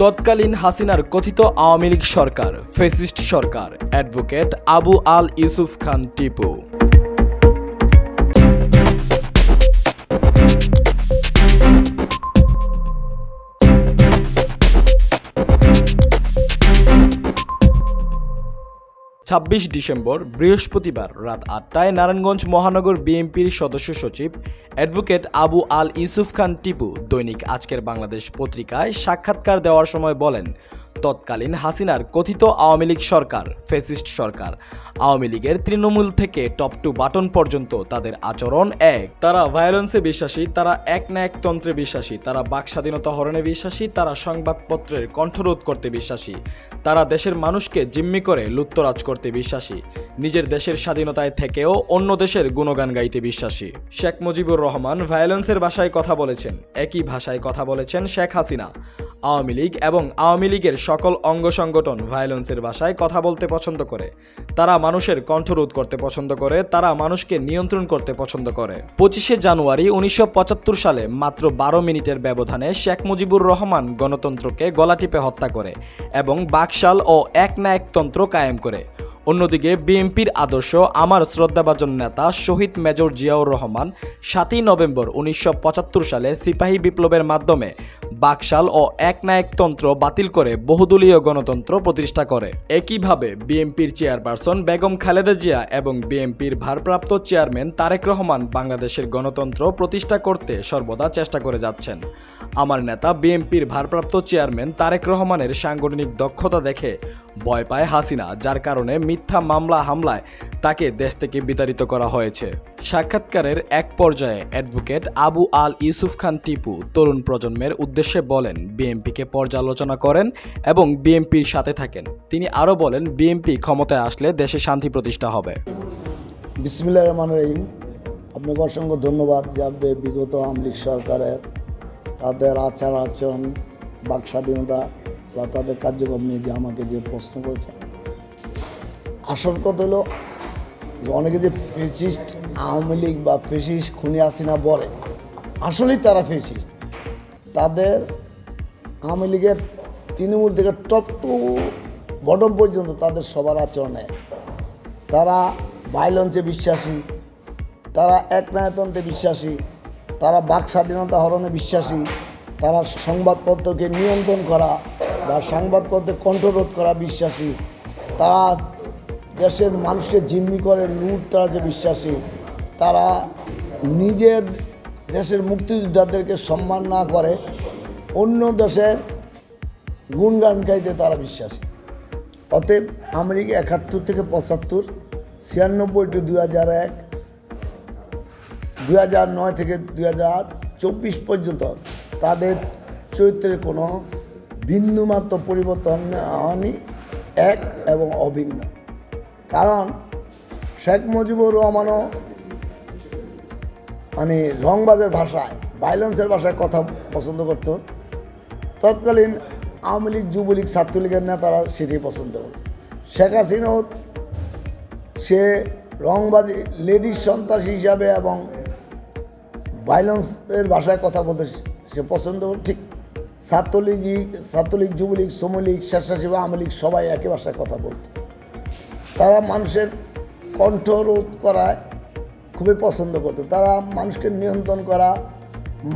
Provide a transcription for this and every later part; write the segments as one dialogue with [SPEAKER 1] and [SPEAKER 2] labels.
[SPEAKER 1] তৎকালীন হাসিনার কথিত আওয়ামী লীগ সরকার, ফ্যাসিস্ট সরকার, অ্যাডভোকেট আবু আল ইউসুফ খান টিপু। ২৬ ডিসেম্বর বৃহস্পতিবার রাত ৮টায় নারায়ণগঞ্জ মহানগর বিএনপির সদস্য সচিব অ্যাডভোকেট আবু আল ইউসুফ খান টিপু দৈনিক আজকের বাংলাদেশ পত্রিকায় সাক্ষাৎকার দেওয়ার সময় বলেন, তৎকালীন হাসিনার কথিত আওয়ামী লীগ সরকার, ফ্যাসিস্ট সরকার, আওয়ামী লীগের তৃণমূল থেকে টপ টু বাটন পর্যন্ত তাদের আচরণ এক। তারা ভায়োলেন্সে বিশ্বাসী, তারা একনায়কতন্ত্রে বিশ্বাসী, তারা বাক স্বাধীনতা হরণে বিশ্বাসী, তারা সংবাদপত্রের কণ্ঠরোধ করতে বিশ্বাসী, তারা দেশের মানুষকে জিম্মি করে লুটতরাজ করতে বিশ্বাসী, নিজের দেশের স্বাধীনতায় থেকেও অন্য দেশের গুণগান গাইতে বিশ্বাসী। শেখ মুজিবুর রহমান ভায়োলেন্সের ভাষায় কথা বলেছেন, একই ভাষায় কথা বলেছেন শেখ হাসিনা। আওয়ামী লীগ এবং আওয়ামী লীগের সকল অঙ্গ সংগঠন ভায়োলেন্সের ভাষায় কথা বলতে পছন্দ করে, তারা মানুষের কণ্ঠরোধ করতে পছন্দ করে, তারা মানুষকে নিয়ন্ত্রণ করতে পছন্দ করে। ২৫শে জানুয়ারি ১৯৭৫ সালে মাত্র ১২ মিনিটের ব্যবধানে শেখ মুজিবুর রহমান গণতন্ত্রকে গলা টিপে হত্যা করে এবং বাকশাল ও একনায়কতন্ত্র কায়েম করে। অন্যদিকে বিএনপির আদর্শ আমার শ্রদ্ধাভাজন নেতা শহীদ মেজর জিয়াউর রহমান ৭ই নভেম্বর ১৯৭৫ সালে সিপাহী বিপ্লবের মাধ্যমে বাকশাল ও একনায়কতন্ত্র বাতিল করে বহুদলীয় গণতন্ত্র প্রতিষ্ঠা করে। একইভাবে বিএনপির চেয়ারপারসন বেগম খালেদা জিয়া এবং বিএনপির ভারপ্রাপ্ত চেয়ারম্যান তারেক রহমান বাংলাদেশের গণতন্ত্র প্রতিষ্ঠা করতে সর্বদা চেষ্টা করে যাচ্ছেন। আমার নেতা বিএনপির ভারপ্রাপ্ত চেয়ারম্যান তারেক রহমানের সাংগঠনিক দক্ষতা দেখে ভয় পায় হাসিনা, যার কারণে মিথ্যা মামলা হামলায় তাকে দেশ থেকে বিতাড়িত করা হয়েছে। সাক্ষাৎকারের এক পর্যায়ে অ্যাডভোকেট আবু আল ইউসুফ খান টিপু তরুণ প্রজন্মের উদ্দেশ্যে বলেন, বিএনপিকে পর্যালোচনা করেন এবং বিএনপির সাথে থাকেন। তিনি আরও বলেন, বিএনপি ক্ষমতায় আসলে দেশে শান্তি প্রতিষ্ঠা হবে।
[SPEAKER 2] বিসমিল্লাহির রহমানির রহিম। আপনাকে অসংখ্য ধন্যবাদ যে আপনি বিগত আওয়ামী লীগ সরকারের তাদের আচার আচরণ, বাক স্বাধীনতা বা তাদের কার্যক্রম নিয়ে যে আমাকে যে প্রশ্ন করেছেন। আসল কথা হলো যে অনেকে যে ফ্যাসিস্ট আওয়ামী লীগ বা ফ্যাসিস্ট খুনি হাসিনা বলে, আসলেই তারা ফ্যাসিস্ট। তাদের আওয়ামী লীগের তৃণমূল থেকে টপ টু বটম পর্যন্ত তাদের সবার আচরণে তারা ভায়োলেন্সে বিশ্বাসী, তারা একনায়কতন্ত্রে বিশ্বাসী, তারা বাক স্বাধীনতা হরণে বিশ্বাসী, তারা সংবাদপত্রকে নিয়ন্ত্রণ করা বা সংবাদপত্রের কণ্ঠরোধ করা বিশ্বাসী, তারা দেশের মানুষকে জিম্মি করে লুটতরাজে বিশ্বাসী, তারা নিজের দেশের মুক্তিযোদ্ধাদেরকে সম্মান না করে অন্য দেশের গুণগান গাইতে তারা বিশ্বাসী। অতএব আমেরিকা ৭১ থেকে ৭৫, ৯৬ টু ২০০১, ২০০৯ থেকে ২০২৪ পর্যন্ত তাদের চরিত্রের কোনো বিন্দুমাত্র পরিবর্তন হয়নি, এক এবং অভিন্ন। কারণ শেখ মুজিবুর রহমানও রংবাজের ভাষায়, ভায়োলেন্সের ভাষায় কথা পছন্দ করত। তৎকালীন আওয়ামী লীগ, যুবলীগ, ছাত্রলীগের নেতারা সেটি পছন্দ করত। শেখ হাসিনাও সে রংবাজি, লেডিস সন্ত্রাসী হিসাবে এবং ভায়োলেন্সের ভাষায় কথা বলতে সে পছন্দ করত। ঠিক ছাত্রলীগ, যুবলীগ, শ্রমলীগ, স্বেচ্ছাসেবী আওয়ামী লীগ সবাই একই ভাষায় কথা বলত। তারা মানুষের কণ্ঠরোধ করায় খুবই পছন্দ করত। তারা মানুষকে নিয়ন্ত্রণ করা,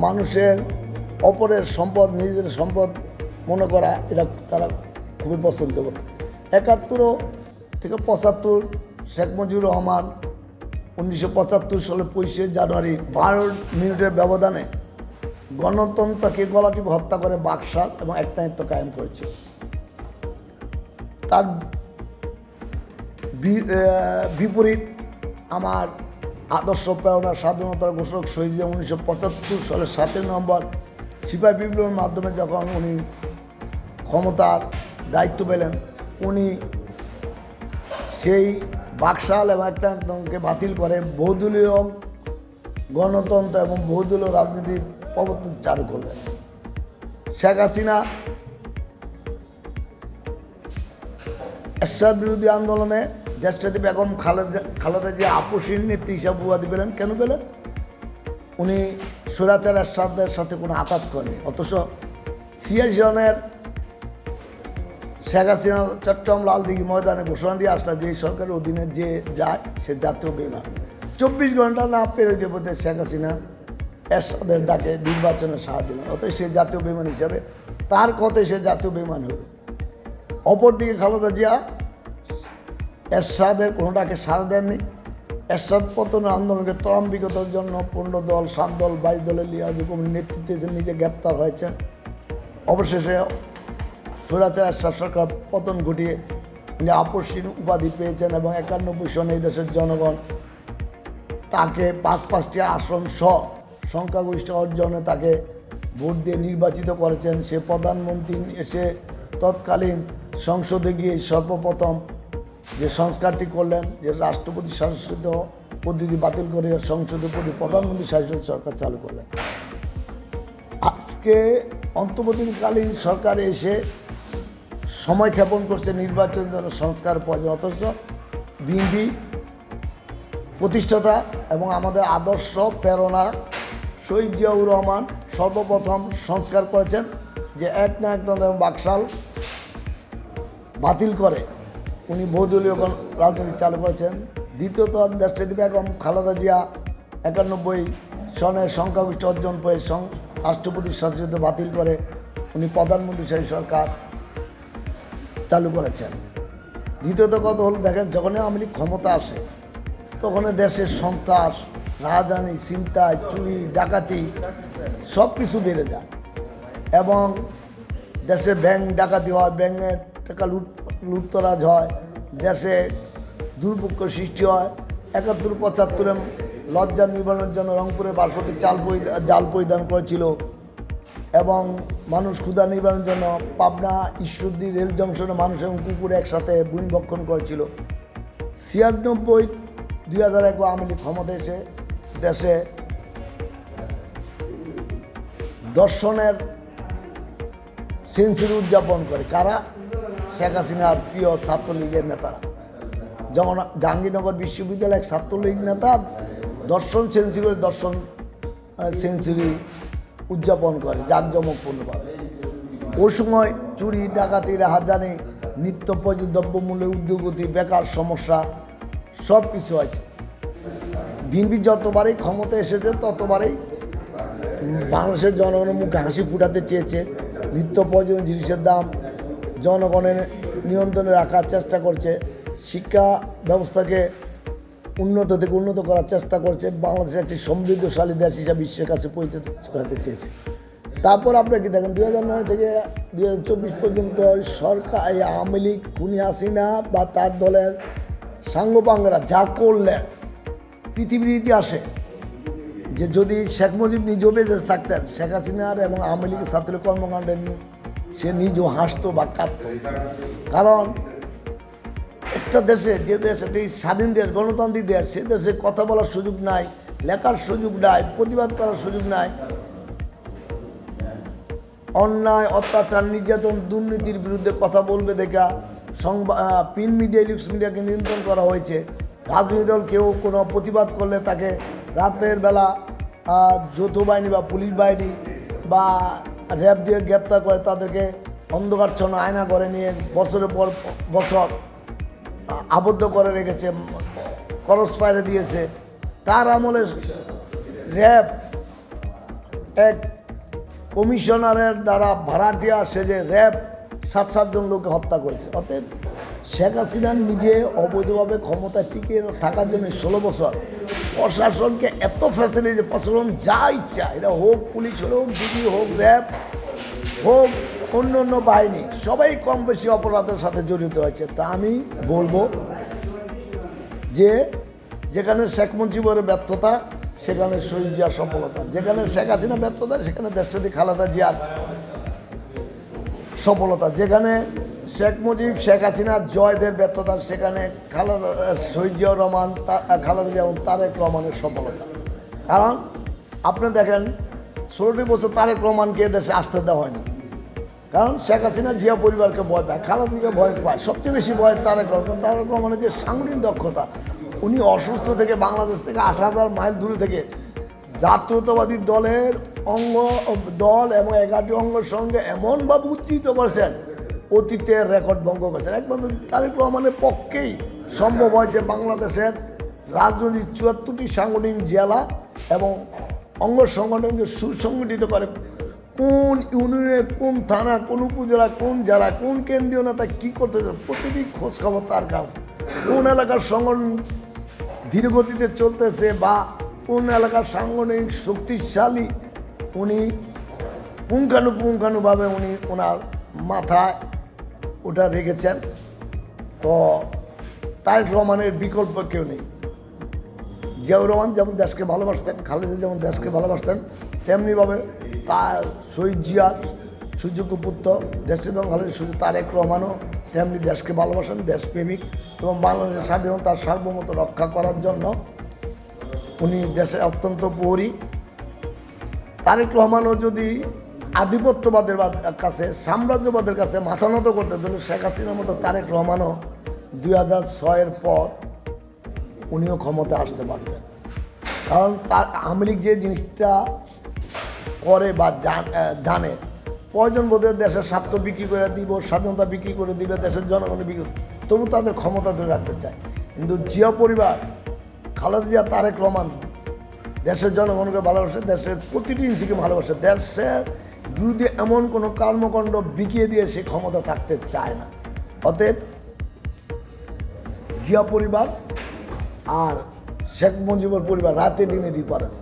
[SPEAKER 2] মানুষের অপরের সম্পদ নিজেদের সম্পদ মনে করা, এটা তারা খুবই পছন্দ করত। ৭১ থেকে ৭৫ শেখ মুজিবুর রহমান ১৯৭৫ সালে ২৫শে জানুয়ারি ১২ মিনিটের ব্যবধানে গণতন্ত্রকে গলা টিপে হত্যা করে বাকশাল এবং একনায়কত্ব কায়েম করেছে। তার বিপরীত আমার আদর্শ প্রেরণা স্বাধীনতার ঘোষক শহীদ জিয়া ১৯৭৫ সালের ৭ই নভেম্বর সিপাহী বিপ্লবের মাধ্যমে যখন উনি ক্ষমতার দায়িত্ব পেলেন, উনি সেই বাকশাল এবং একনায়কত্বকে বাতিল করে বহুদলীয় গণতন্ত্র এবং বহুদলীয় রাজনীতির প্রবর্তন চালু করলেন। শেখ হাসিনা এরশাদ বিরোধী আন্দোলনে দেশটাতে বেগম খালেদা জিয়া আপসীর নেত্রী হিসাবে উপাধি পেলেন। কেন পেলেন? উনি স্বৈরাচার এরশাদের সাথে কোনো আঘাত করেনি, অথচ 86 সনের শেখ হাসিনা চট্টগ্রাম লালদিঘি ময়দানে ঘোষণা দিয়ে আসলে যে সরকারের অধীনে যে যায় সে জাতীয় বেইমান। 24 ঘন্টা না পেরোতে পথে শেখ হাসিনা এরশাদের ডাকে নির্বাচনে সাড়া দিল, অতএব সে জাতীয় বেইমান হিসাবে তার কথায় সে জাতীয় বেইমান হলো। অপরদিকে খালেদা জিয়া এরশাদের কোনো ডাকে সাড়া দেননি। এরশাদ পতনের আন্দোলনকে ত্বরান্বিতর জন্য 15 দল 7 দল 22 দলের লিয়াজু কমিটির নেতৃত্বে নিজে গ্রেপ্তার হয়েছেন। অবশেষে স্বৈরাচার এরশাদ সরকার পতন ঘটিয়ে উনি আপসহীন উপাধি পেয়েছেন এবং 91 সনে এই দেশের জনগণ তাকে 5টি আসন সহ সংখ্যাগরিষ্ঠ অর্জনে তাকে ভোট দিয়ে নির্বাচিত করেছেন। সে প্রধানমন্ত্রী এসে তৎকালীন সংসদে গিয়ে সর্বপ্রথম যে সংস্কারটি করলেন, যে রাষ্ট্রপতি শাসিত পদ্ধতি বাতিল করে সংসদের প্রতি প্রধানমন্ত্রী শাসিত সরকার চালু করলেন। আজকে অন্তর্বর্তীকালীন সরকার এসে সময় ক্ষেপণ করছে নির্বাচনের জন্য সংস্কার প্রয়োজন, অথচ বিএনপি প্রতিষ্ঠাতা এবং আমাদের আদর্শ প্রেরণা শহীদ জিয়াউর রহমান সর্বপ্রথম সংস্কার করেছেন যে এক না একদম বাকশাল বাতিল করে উনি বহুদলীয় রাজনীতি চালু করেছেন। দ্বিতীয়ত দেশটি বেগম খালেদা জিয়া 91 সনে সংখ্যাগরিষ্ঠ অর্জন পেয়ে রাষ্ট্রপতির শাসিত বাতিল করে উনি প্রধানমন্ত্রী সেই সরকার চালু করেছেন। দ্বিতীয়ত কথা হলো দেখেন, যখনই আওয়ামী লীগ ক্ষমতা আসে তখন দেশের সন্ত্রাস, রাজধানী, ছিনতাই, চুরি, ডাকাতি সব কিছু বেড়ে যায় এবং দেশে ব্যাংক ডাকাতি হয়, ব্যাংকের টাকা লুটতরাজ হয়, দেশে দুর্ভিক্ষ সৃষ্টি হয়। 71-75-এ লজ্জা নিবারণের জন্য রংপুরে বাসপতি জাল পরিধান করেছিল এবং মানুষ ক্ষুধা নিবারণের জন্য পাবনা ঈশ্বরদী রেল জংশনে মানুষ এবং কুকুর একসাথে বনভক্ষণ করেছিল। 96-2001 আওয়ামী লীগ ক্ষমতা এসে দেশে দর্শনের সেঞ্চুরি উদযাপন করে কারা? শেখ হাসিনার প্রিয় ছাত্রলীগের নেতারা। যেমন জাহাঙ্গীরনগর বিশ্ববিদ্যালয়ের এক ছাত্রলীগ নেতা দর্শন সেঞ্চুরি উদযাপন করে জাঁকজমকপূর্ণভাবে। ওই সময় চুরি, ডাকাতি, রাহাজানি, নিত্য প্রয়োজনীয় দ্রব্যমূল্যের ঊর্ধ্বগতি, বেকার সমস্যা সব কিছু হয়েছে। বিএনপি যতবারই ক্ষমতা এসেছে ততবারই বাংলাদেশের জনগণের মুখে হাসি ফুটাতে চেয়েছে। নিত্য প্রয়োজনীয় জিনিসের দাম জনগণের নিয়ন্ত্রণে রাখার চেষ্টা করছে, শিক্ষা ব্যবস্থাকে উন্নত থেকে উন্নত করার চেষ্টা করছে, বাংলাদেশের একটি সমৃদ্ধশালী দেশ হিসাবে বিশ্বের কাছে পরিচিত করাতে চেয়েছে। তারপর আপনারা কি দেখেন 2009 থেকে 2024 পর্যন্ত সরকার এই আওয়ামী লীগ, খুনি হাসিনা বা তার দলের সাঙ্গপাঙ্গরা যা করলেন পৃথিবীর ইতিহাসে, যে যদি শেখ মুজিব নিজেও বেঁচে থাকতেন শেখ হাসিনার এবং আওয়ামী লীগের ছাত্রলীগ কর্মকাণ্ডে সে নিজেও হাসতো বা কাঁদত। কারণ একটা দেশে, যে দেশ একটি স্বাধীন দেশ, গণতান্ত্রিক দেশ, সে দেশে কথা বলার সুযোগ নাই, লেখার সুযোগ নাই, প্রতিবাদ করার সুযোগ নাই। অন্যায়, অত্যাচার, নির্যাতন, দুর্নীতির বিরুদ্ধে কথা বলবে দেখা প্রিন্ট মিডিয়া, ইলেকট্রনিক মিডিয়াকে নিয়ন্ত্রণ করা হয়েছে। রাজনৈতিক দল কেউ কোনো প্রতিবাদ করলে তাকে রাতের বেলা যৌথ বাহিনী বা পুলিশ বাহিনী বা র্যাব দিয়ে গ্রেপ্তার করে তাদেরকে অন্ধকারচ্ছন্ন আয়না করে নিয়ে বছরের পর বছর আবদ্ধ করে রেখেছে, ক্রস ফায়ারে দিয়েছে। তার আমলে র্যাব এক কমিশনারের দ্বারা ভাড়াটিয়া সেজে র্যাব 7 জন লোককে হত্যা করেছে। অতএব শেখ হাসিনা নিজে অবৈধভাবে ক্ষমতায় টিকে থাকার জন্য 16 বছর প্রশাসনকে এত ফ্যাসিলিটি, যে প্রশাসন যা ইচ্ছা, এটা হোক পুলিশ হোক, ডিবি হোক, র্যাব হোক, অন্য অন্য বাহিনী, সবাই কম বেশি অপরাধের সাথে জড়িত হয়েছে। তা আমি বলবো যে যেখানে শেখ মুজিবের ব্যর্থতা সেখানে শহীদ জিয়ার সফলতা, যেখানে শেখ হাসিনা ব্যর্থতা সেখানে দেশটাতে খালেদা জিয়ার সফলতা, যেখানে শেখ মুজিব শেখ হাসিনার জয়দের ব্যর্থতা সেখানে শহীদ জিয়াউর রহমান, খালেদা জিয়া এবং তারেক রহমানের সফলতা। কারণ আপনি দেখেন 16টি বছর তারেক রহমানকে দেশে আসতে দেওয়া হয়নি, কারণ শেখ হাসিনা জিয়া পরিবারকে ভয় পায়, খালেদাকে ভয় পায়, সবচেয়ে বেশি ভয় তারেক রহমান। তারেক রহমানের যে সাংগঠনিক দক্ষতা, উনি অসুস্থ থেকে বাংলাদেশ থেকে 8,000 মাইল দূরে থেকে জাতীয়তাবাদী দলের অঙ্গ দল এবং 11টি অঙ্গের সঙ্গে এমনভাবে উজ্জীবিত করেছেন, অতীতের রেকর্ড ভঙ্গ করেছেন। একমাত্র তারেক রহমানের পক্ষেই সম্ভব হয়েছে বাংলাদেশের রাজনৈতিক 74টি সাংগঠনিক জেলা এবং অঙ্গ সংগঠনকে সুসংগঠিত করে কোন ইউনিয়নে, কোন থানা, কোন উপজেলা, কোন জেলা, কোন কেন্দ্রীয় নেতা কী করতেছে প্রতিটি খোঁজখবর তার কাছে। কোন এলাকার সংগঠন ধীরগতিতে চলতেছে বা কোন এলাকার সাংগঠনিক শক্তিশালী উনি পুঙ্খানুপুঙ্খানুভাবে উনি ওনার মাথায় ওটা রেখেছেন। তো তারেক রহমানের বিকল্প কেউ নেই। জিয়াউর রহমান যেমন দেশকে ভালোবাসতেন, খালেদা যেমন দেশকে ভালোবাসতেন, তেমনিভাবে তার শহীদ জিয়ার সুযোগ্য পুত্র দেশের এবং খালেদা তারেক রহমানও তেমনি দেশকে ভালোবাসেন, দেশপ্রেমিক এবং বাংলাদেশের স্বাধীনতার সার্বভৌমত্ব রক্ষা করার জন্য উনি দেশের অত্যন্ত প্রহরী। তারেক রহমানও যদি আধিপত্যবাদের কাছে, সাম্রাজ্যবাদের কাছে মাথা নত করতে তাহলে শেখ হাসিনার মতো তারেক রহমানও 2006-এর পর উনিও ক্ষমতায় আসতে পারতেন। কারণ তার আওয়ামী লীগ যে জিনিসটা করে বা জানে, প্রয়োজন বোধে দেশের স্বার্থ বিক্রি করে দিব, স্বাধীনতা বিক্রি করে দিবে, দেশের জনগণের বিক্রি, তবু তাদের ক্ষমতা ধরে রাখতে চায়। কিন্তু জিয়া পরিবার, খালেদা জিয়া, তারেক রহমান দেশের জনগণকে ভালোবাসে, দেশের প্রতিটি ইঞ্চিকে ভালোবাসে, দেশের বিরুদ্ধে এমন কোনো কর্মকাণ্ড বিকিয়ে দিয়ে সে ক্ষমতা থাকতে চায় না। অতএব জিয়া পরিবার আর শেখ মুজিবুর পরিবার রাতে দিনে ডিফারেন্স।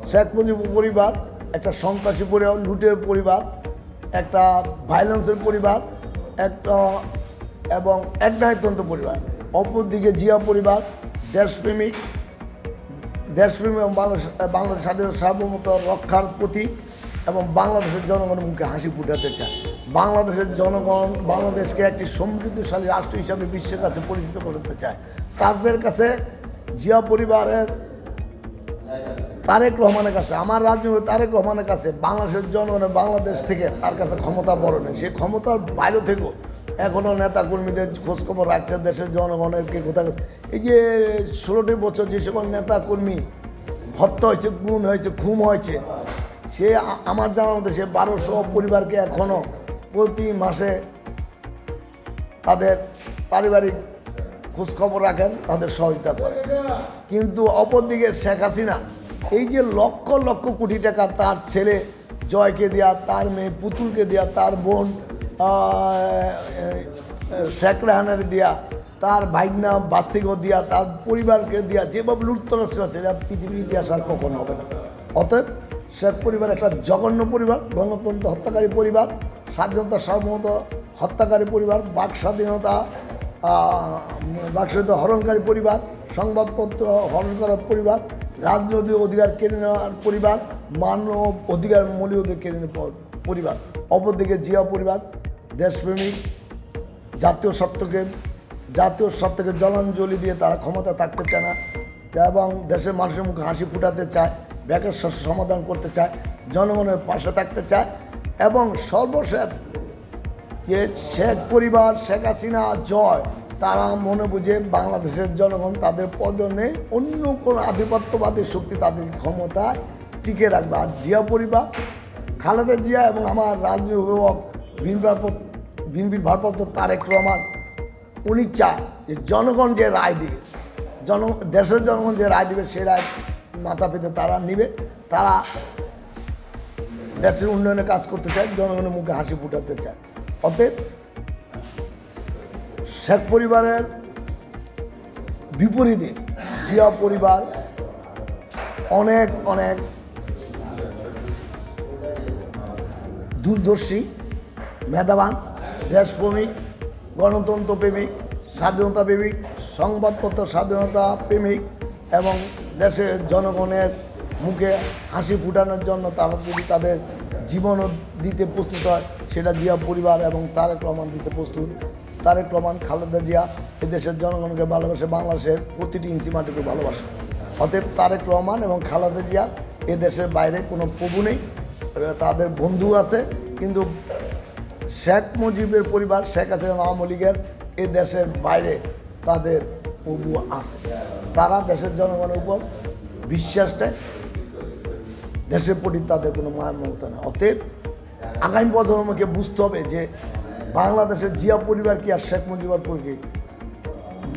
[SPEAKER 2] শেখ মুজিবুর পরিবার একটা সন্ত্রাসী পরিবার, লুটের পরিবার, একটা ভায়োলেন্সের পরিবার, একটা এবং একনায়কতন্ত্র পরিবার। অপরদিকে জিয়া পরিবার দেশপ্রেমিক এবং বাংলাদেশ স্বাধীনতা সার্বভৌমত্ব রক্ষার প্রতীক এবং বাংলাদেশের জনগণের মুখে হাসি ফুটাতে চায়। বাংলাদেশের জনগণ বাংলাদেশকে একটি সমৃদ্ধশালী রাষ্ট্র হিসাবে বিশ্বের কাছে পরিচিত করতে চায়। তাদের কাছে জিয়া পরিবারের তারেক রহমানের কাছে, আমার রাজনীতি তারেক রহমানের কাছে বাংলাদেশের জনগণের বাংলাদেশ থেকে তার কাছে ক্ষমতা বড় নেই। সে ক্ষমতার বাইরে থেকেও এখনও নেতাকর্মীদের খোঁজখবর রাখছে, দেশের জনগণেরকে কোথায়। এই যে 16টি বছর যে সকল নেতাকর্মী হত্যা হয়েছে, গুম হয়েছে, খুন হয়েছে, সে আমার জানার মধ্যে সে 1200 পরিবারকে এখনও প্রতি মাসে তাদের পারিবারিক খোঁজখবর রাখেন, তাদের সহযোগিতা করেন। কিন্তু অপরদিকে শেখ হাসিনা এই যে লক্ষ লক্ষ কোটি টাকা তার ছেলে জয়কে দেয়া, তার মেয়ে পুতুলকে দেয়া, তার বোন শেখ রেহানের দেয়া, তার ভাইগনা বাস্তিকেও দেয়া, তার পরিবারকে দেয়া, যেভাবে লুটতরাজ করেছে এটা পৃথিবীর ইতিহাস আর কখনো হবে না। অতএব শেখ পরিবার একটা জঘন্য পরিবার, গণতন্ত্র হত্যাকারী পরিবার, স্বাধীনতা সার্বভৌমত্ব হত্যাকারী পরিবার, বাক স্বাধীনতা হরণকারী পরিবার, সংবাদপত্র হরণ করার পরিবার, রাজনৈতিক অধিকার কেড়ে নেওয়ার পরিবার, মানব অধিকার মৌলিক অধিকার কেড়ে নেওয়ার পরিবার। অপরদিকে জিয়া পরিবার দেশপ্রেমিক, জাতীয় স্বার্থকে জলাঞ্জলি দিয়ে তারা ক্ষমতা থাকতে চায় না এবং দেশের মানুষের মুখে হাসি ফুটাতে চায়, ব্যাকের সমাধান করতে চায়, জনগণের পাশে থাকতে চায় এবং সর্বশেষ যে শেখ পরিবার, শেখ হাসিনা জয়, তারা মনে বুঝে বাংলাদেশের জনগণ তাদের প্রয়োজনে অন্য কোনো আধিপত্যবাদী শক্তি তাদেরকে ক্ষমতায় টিকে রাখবে। আর জিয়া পরিবার, খালেদা জিয়া এবং আমার রাজনীতি অভিভাবক বিএনপির ভারপ্রাপ্ত তারেক রহমান, উনি চায় যে জনগণ যে রায় দিবে, দেশের জনগণ যে রায় দিবে সেই রায় মাথা পেতে তারা নিবে। তারা দেশের উন্নয়নে কাজ করতে চায়, জনগণের মুখে হাসি ফুটাতে চায়। অতএব শেখ পরিবারের বিপরীতে জিয়া পরিবার অনেক অনেক দূরদর্শী, মেধাবান, দেশপ্রেমিক, গণতন্ত্র প্রেমিক, স্বাধীনতা প্রেমিক, সংবাদপত্র স্বাধীনতা প্রেমিক এবং দেশের জনগণের মুখে হাসি ফুটানোর জন্য তারা যদি তাদের জীবনও দিতে প্রস্তুত হয়, সেটা জিয়া পরিবার এবং তারেক রহমান দিতে প্রস্তুত। তারেক রহমান, খালেদা জিয়া এদেশের জনগণকে ভালোবাসে, বাংলাদেশের প্রতিটি ইঞ্চি মাটিকে ভালোবাসে। অতএব তারেক রহমান এবং খালেদা জিয়া এদেশের বাইরে কোনো প্রভু নেই, তাদের বন্ধু আছে। কিন্তু শেখ মুজিবের পরিবার, শেখ হাসিনা, আওয়ামী লীগের এ দেশের বাইরে তাদের প্রভু আছে। তারা দেশের জনগণের উপর বিশ্বাসটায় দেশের প্রতি তাদের কোনো মায়া মমতা নেই। অতএব আগামী প্রজন্মকে বুঝতে হবে যে বাংলাদেশের জিয়া পরিবার কি আর শেখ মুজিবুর পরিবার,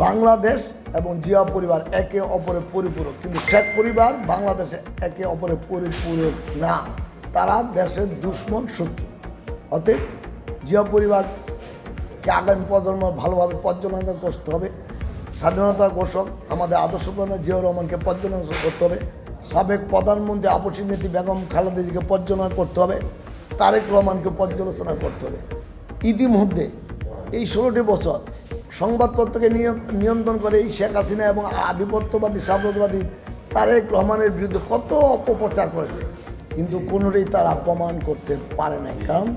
[SPEAKER 2] বাংলাদেশ এবং জিয়া পরিবার একে অপরের পরিপূরক, কিন্তু শেখ পরিবার বাংলাদেশে একে অপরের পরিপূরক না, তারা দেশের দুশ্মন শত্রু। অতএব জিয়া পরিবারকে আগামী প্রজন্ম ভালোভাবে পর্যালোচনা করতে হবে। স্বাধীনতার ঘোষক আমাদের আদর্শপ্রাণ জিয়াউর রহমানকে পর্যালোচনা করতে হবে, সাবেক প্রধানমন্ত্রী আপসী নেত্রী বেগম খালেদা জিয়াকে পর্যালোচনা করতে হবে, তারেক রহমানকে পর্যালোচনা করতে হবে। ইতিমধ্যে এই 16টি বছর সংবাদপত্রকে নিয়ন্ত্রণ করে এই শেখ হাসিনা এবং আধিপত্যবাদী সাম্রাজ্যবাদী তারেক রহমানের বিরুদ্ধে কত অপপ্রচার করেছে, কিন্তু কোনোটাই তারা প্রমাণ করতে পারে নাই। কারণ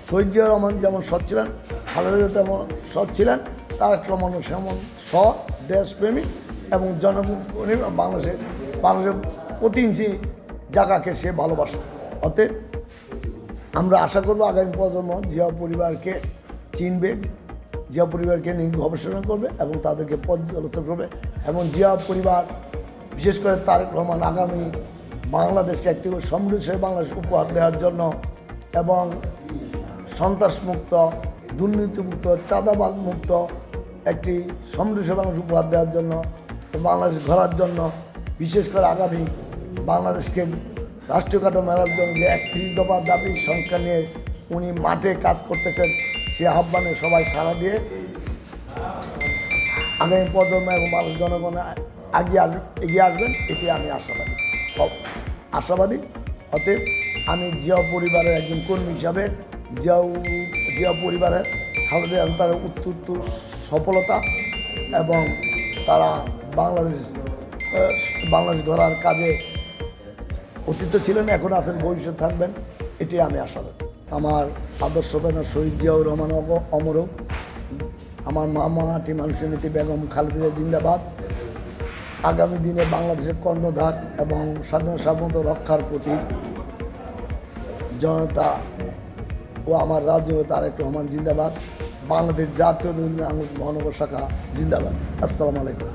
[SPEAKER 2] শহীদ জিয়াউর রহমান যেমন সৎ ছিলেন, খালেদা জিয়া তেমন সৎ ছিলেন, তারেক রহমান সেমন সৎ, দেশপ্রেমিক এবং জনপ্রেমিক, বাংলাদেশের প্রতি ইঞ্চি জায়গাকে সে ভালোবাসে। অতএব আমরা আশা করব আগামী প্রজন্ম জিয়া পরিবারকে চিনবে, জিয়া পরিবারকে নিয়ে গবেষণা করবে এবং তাদেরকে পর্যালোচনা করবে, এবং জিয়া পরিবার বিশেষ করে তারেক রহমান আগামী বাংলাদেশকে একটি সমৃদ্ধশালী বাংলাদেশ উপহার দেওয়ার জন্য এবং সন্ত্রাসমুক্ত, দুর্নীতিমুক্ত, চাঁদাবাজ মুক্ত একটি সমৃদ্ধশালী বাংলাদেশ উপহার দেওয়ার জন্য, বাংলাদেশ গড়ার জন্য, বিশেষ করে আগামী বাংলাদেশকে রাষ্ট্রীয় কাঠামো মেলার জন্য যে 31 দফা দাবি সংস্কার নিয়ে উনি মাঠে কাজ করতেছেন, সে আহ্বানে সবাই সাড়া দিয়ে আগামী প্রজন্ম এবং বাংলাদেশ জনগণ এগিয়ে আসবেন, এটি আমি আশাবাদী। অতএব আমি জিয়া পরিবারের একজন কর্মী হিসাবে জিয়া পরিবারের খালেদা তার উত্তর সফলতা এবং তারা বাংলাদেশ গড়ার কাজে অতীত ছিলেন, এখন আছেন, ভবিষ্যৎ থাকবেন, এটি আমি আশাবাদী। আমার আদর্শ প্রেরণা শহীদ জিয়াউর রহমান অমর, আমার মাটি মানুষের নীতি বেগম খালেদা জিয়া জিন্দাবাদ। আগামী দিনে বাংলাদেশের কর্ণধার এবং স্বাধীন সার্বভৌমত্ব রক্ষার প্রতীক জনতা ও আমার রাজ্য তারেক রহমান জিন্দাবাদ। বাংলাদেশ জাতীয় মহানগর শাখা জিন্দাবাদ। আসসালামু আলাইকুম।